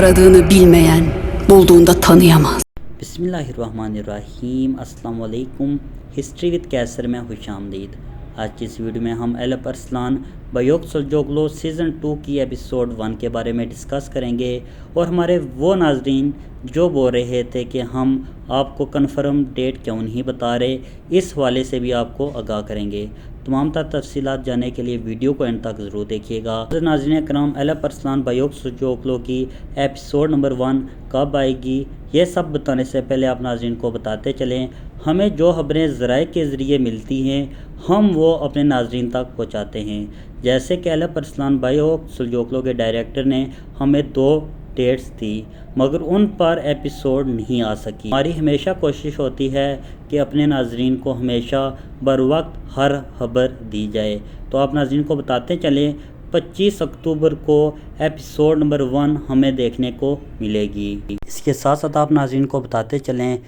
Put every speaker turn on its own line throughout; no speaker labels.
Aradığını bilmeyen, bulduğunda tanıyamaz.
बिस्मिल्लाहिर्रहमानिर्रहीम अस्सलाम वालेकुम। हिस्ट्री विद कैसर में खुश आमदीद। आज की इस वीडियो में हम एलप अरसलान बयोक सल्जोगलो सीज़न 2 की एपिसोड 1 के बारे में डिस्कस करेंगे और हमारे वो नाजरीन जो बोल रहे थे कि हम आपको कन्फर्म डेट क्यों नहीं बता रहे, इस हवाले से भी आपको आगाह करेंगे। तमाम तर तफसीलात जानने के लिए वीडियो को एंड तक ज़रूर देखिएगा। नाज़रीन करम, एलप अरसलान बयोक सल्जोगलो की एपिसोड नंबर 1 कब आएगी, ये सब बताने से पहले आप नाज़रीन को बताते चलें, हमें जो खबरें ज़राए के ज़रिए मिलती हैं हम वो अपने नाज़रीन तक पहुँचाते हैं। जैसे कि एलप अरसलान बयोक सल्जोगलो के डायरेक्टर ने हमें 2 डेट्स दी, मगर उन पर एपिसोड नहीं आ सकी। हमारी हमेशा कोशिश होती है कि अपने नाज़रीन को हमेशा बर वक्त हर खबर दी जाए। तो आप नाज़रीन को बताते चलें, 25 अक्टूबर को एपिसोड नंबर 1 हमें देखने को मिलेगी। इसके साथ साथ आप नाज़रीन को बताते चलें,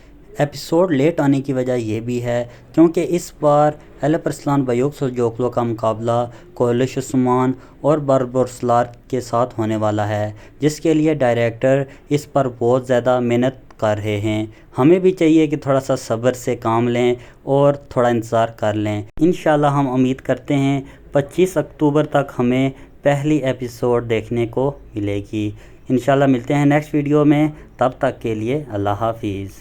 एपिसोड लेट आने की वजह यह भी है क्योंकि इस बार एलप अरसलान बयोक सल्जोगलो का मुकाबला कोलिश उस्मान और बरबोरसलार के साथ होने वाला है, जिसके लिए डायरेक्टर इस पर बहुत ज़्यादा मेहनत कर रहे हैं। हमें भी चाहिए कि थोड़ा सा सब्र से काम लें और थोड़ा इंतज़ार कर लें। इंशाल्लाह हम उम्मीद करते हैं 25 अक्टूबर तक हमें पहली एपिसोड देखने को मिलेगी। इंशाल्लाह मिलते हैं नेक्स्ट वीडियो में, तब तक के लिए अल्लाह हाफिज़।